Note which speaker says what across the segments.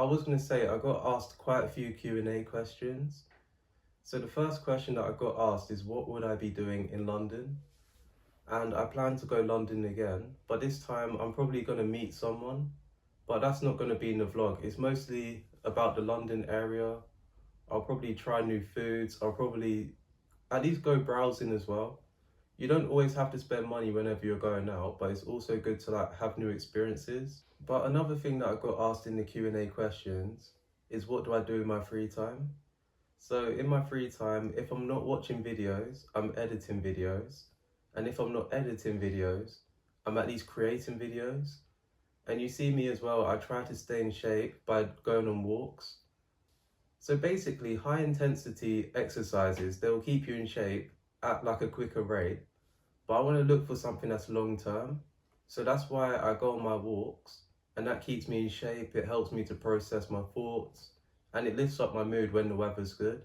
Speaker 1: I was going to say I got asked quite a few Q&A questions. So the first question that I got asked is what would I be doing in London? And I plan to go London again, but this time I'm probably going to meet someone, but that's not going to be in the vlog. It's mostly about the London area. I'll probably try new foods. I'll probably at least go browsing as well. You don't always have to spend money whenever you're going out, but it's also good to like have new experiences. But another thing that I got asked in the Q&A questions is what do I do in my free time? So in my free time, if I'm not watching videos, I'm editing videos. And if I'm not editing videos, I'm at least creating videos. And you see me as well, I try to stay in shape by going on walks. So basically, high intensity exercises, they'll keep you in shape at like a quicker rate. But I want to look for something that's long term. So that's why I go on my walks, and that keeps me in shape. It helps me to process my thoughts, and it lifts up my mood when the weather's good.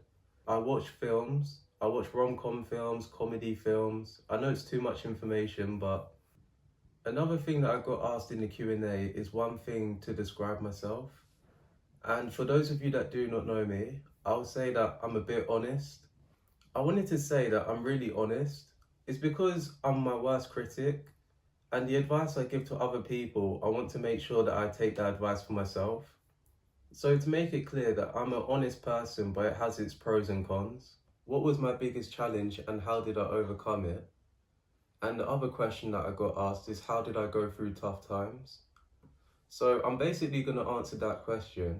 Speaker 1: I watch films. I watch rom-com films, comedy films. I know it's too much information, but another thing that I got asked in the Q&A is one thing to describe myself. And for those of you that do not know me, I'll say that I'm a bit honest. I wanted to say that I'm really honest. It's because I'm my worst critic, and the advice I give to other people, I want to make sure that I take that advice for myself. So to make it clear that I'm an honest person, but it has its pros and cons. What was my biggest challenge and how did I overcome it? And the other question that I got asked is how did I go through tough times? So I'm basically going to answer that question.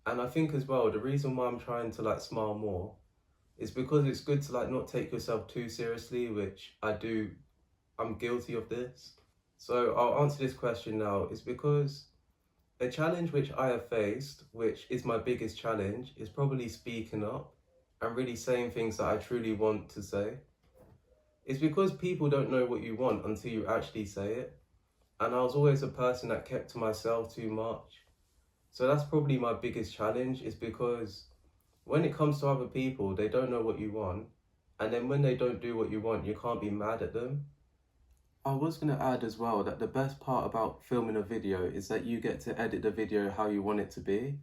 Speaker 1: And I think as well, the reason why I'm trying to like smile more is because it's good to like not take yourself too seriously, which I do. I'm guilty of this. So I'll answer this question now. It's because a challenge which I have faced, which is my biggest challenge, is probably speaking up and really saying things that I truly want to say. It's because people don't know what you want until you actually say it. And I was always a person that kept to myself too much. So that's probably my biggest challenge, is because when it comes to other people, they don't know what you want. And then when they don't do what you want, you can't be mad at them. I was going to add as well that the best part about filming a video is that you get to edit the video how you want it to be.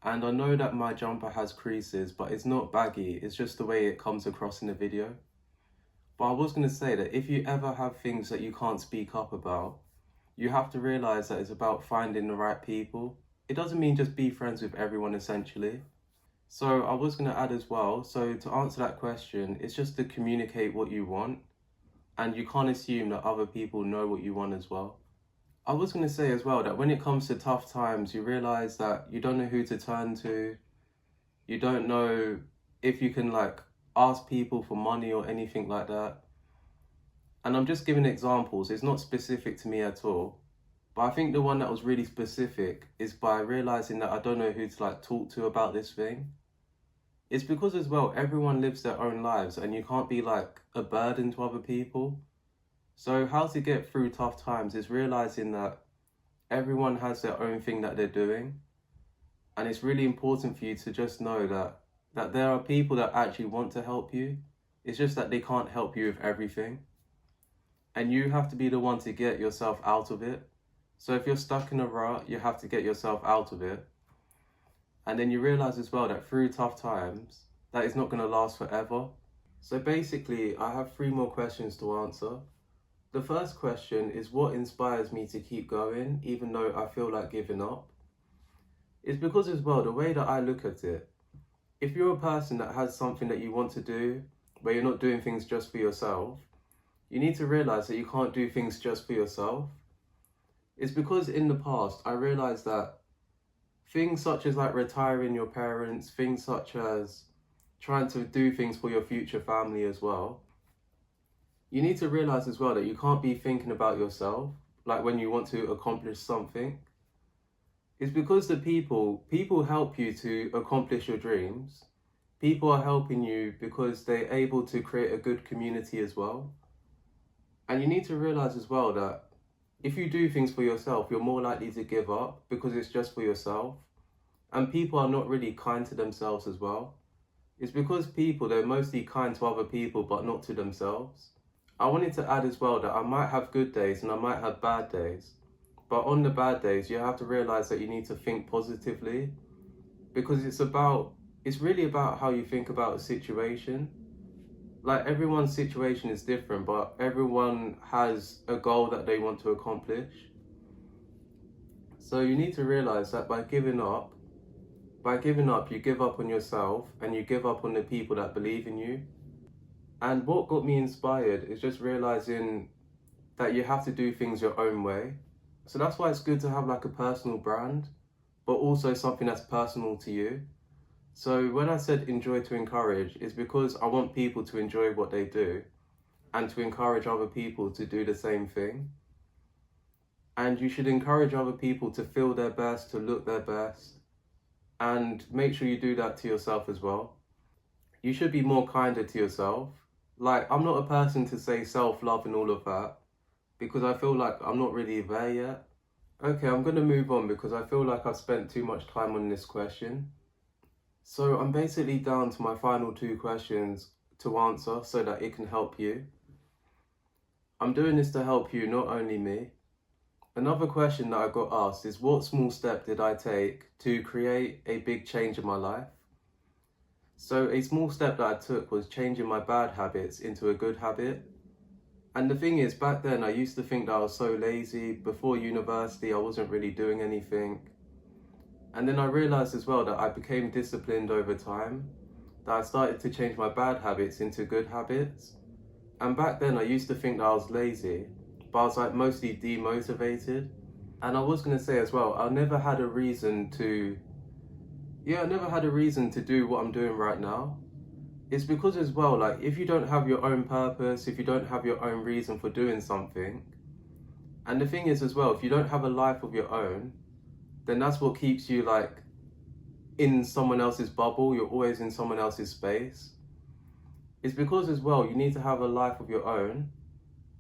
Speaker 1: And I know that my jumper has creases, but it's not baggy, it's just the way it comes across in the video. But I was going to say that if you ever have things that you can't speak up about, you have to realise that it's about finding the right people. It doesn't mean just be friends with everyone essentially. So I was going to add as well, so to answer that question, it's just to communicate what you want. And you can't assume that other people know what you want as well. I was going to say as well that when it comes to tough times, you realise that you don't know who to turn to. You don't know if you can like ask people for money or anything like that. And I'm just giving examples. It's not specific to me at all. But I think the one that was really specific is by realising that I don't know who to like talk to about this thing. It's because as well, everyone lives their own lives and you can't be like a burden to other people. So how to get through tough times is realizing that everyone has their own thing that they're doing. And it's really important for you to just know that there are people that actually want to help you. It's just that they can't help you with everything. And you have to be the one to get yourself out of it. So if you're stuck in a rut, you have to get yourself out of it. And then you realize as well that through tough times, that is not going to last forever. So basically, I have 3 more questions to answer. The first question is what inspires me to keep going, even though I feel like giving up? It's because as well, the way that I look at it, if you're a person that has something that you want to do, where you're not doing things just for yourself, you need to realize that you can't do things just for yourself. It's because in the past, I realized that things such as like retiring your parents, things such as trying to do things for your future family as well, you need to realize as well that you can't be thinking about yourself, like when you want to accomplish something. It's because the people help you to accomplish your dreams. People are helping you because they're able to create a good community as well. And you need to realize as well that if you do things for yourself, you're more likely to give up because it's just for yourself. And people are not really kind to themselves as well. It's because they're mostly kind to other people, but not to themselves. I wanted to add as well that I might have good days and I might have bad days. But on the bad days, you have to realize that you need to think positively, because it's really about how you think about a situation. Like, everyone's situation is different, but everyone has a goal that they want to accomplish. So you need to realize that by giving up, you give up on yourself and you give up on the people that believe in you. And what got me inspired is just realizing that you have to do things your own way. So that's why it's good to have like a personal brand, but also something that's personal to you. So when I said enjoy to encourage, it's because I want people to enjoy what they do and to encourage other people to do the same thing. And you should encourage other people to feel their best, to look their best, and make sure you do that to yourself as well. You should be more kinder to yourself. Like, I'm not a person to say self-love and all of that, because I feel like I'm not really there yet. Okay, I'm going to move on because I feel like I've spent too much time on this question. So I'm basically down to my final 2 questions to answer so that it can help you. I'm doing this to help you, not only me. Another question that I got asked is, what small step did I take to create a big change in my life? So a small step that I took was changing my bad habits into a good habit. And the thing is, back then I used to think that I was so lazy. Before university, I wasn't really doing anything. And then I realized as well that I became disciplined over time, that I started to change my bad habits into good habits. And back then I used to think that I was lazy, but I was like mostly demotivated. And I was going to say as well, I never had a reason to do what I'm doing right now. It's because as well, like, if you don't have your own purpose, if you don't have your own reason for doing something, and the thing is as well, if you don't have a life of your own, then that's what keeps you like in someone else's bubble. You're always in someone else's space. It's because as well, you need to have a life of your own.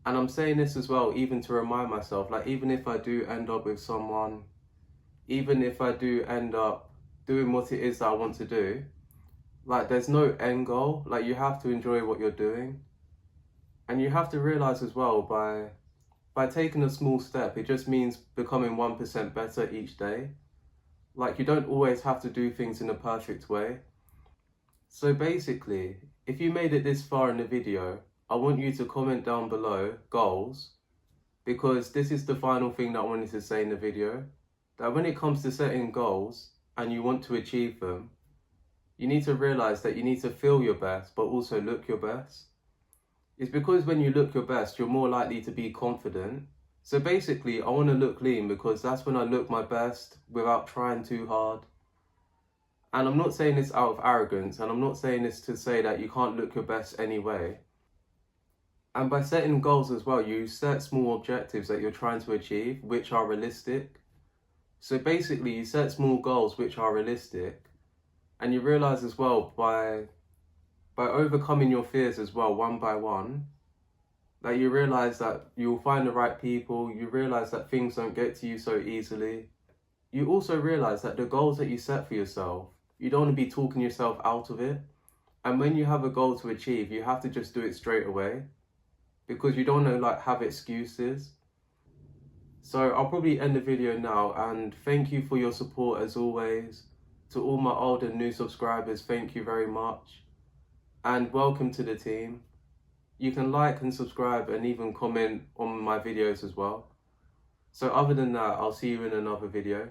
Speaker 1: And I'm saying this as well, even to remind myself, like, even if I do end up with someone, even if I do end up doing what it is that I want to do, like, there's no end goal. Like, you have to enjoy what you're doing. And you have to realize as well, by taking a small step, it just means becoming 1% better each day. Like, you don't always have to do things in a perfect way. So basically, if you made it this far in the video, I want you to comment down below goals, because this is the final thing that I wanted to say in the video, that when it comes to setting goals and you want to achieve them, you need to realize that you need to feel your best, but also look your best. It's because when you look your best, you're more likely to be confident. So basically, I want to look lean because that's when I look my best without trying too hard. And I'm not saying this out of arrogance, and I'm not saying this to say that you can't look your best anyway. And by setting goals as well, you set small objectives that you're trying to achieve, which are realistic. So basically, you set small goals which are realistic, and you realize as well, by overcoming your fears as well, one by one, that you realize that you'll find the right people. You realize that things don't get to you so easily. You also realize that the goals that you set for yourself, you don't want to be talking yourself out of it. And when you have a goal to achieve, you have to just do it straight away, because you don't want to like have excuses. So I'll probably end the video now, and thank you for your support as always. To all my old and new subscribers, thank you very much. And welcome to the team. You can like and subscribe and even comment on my videos as well. So other than that, I'll see you in another video.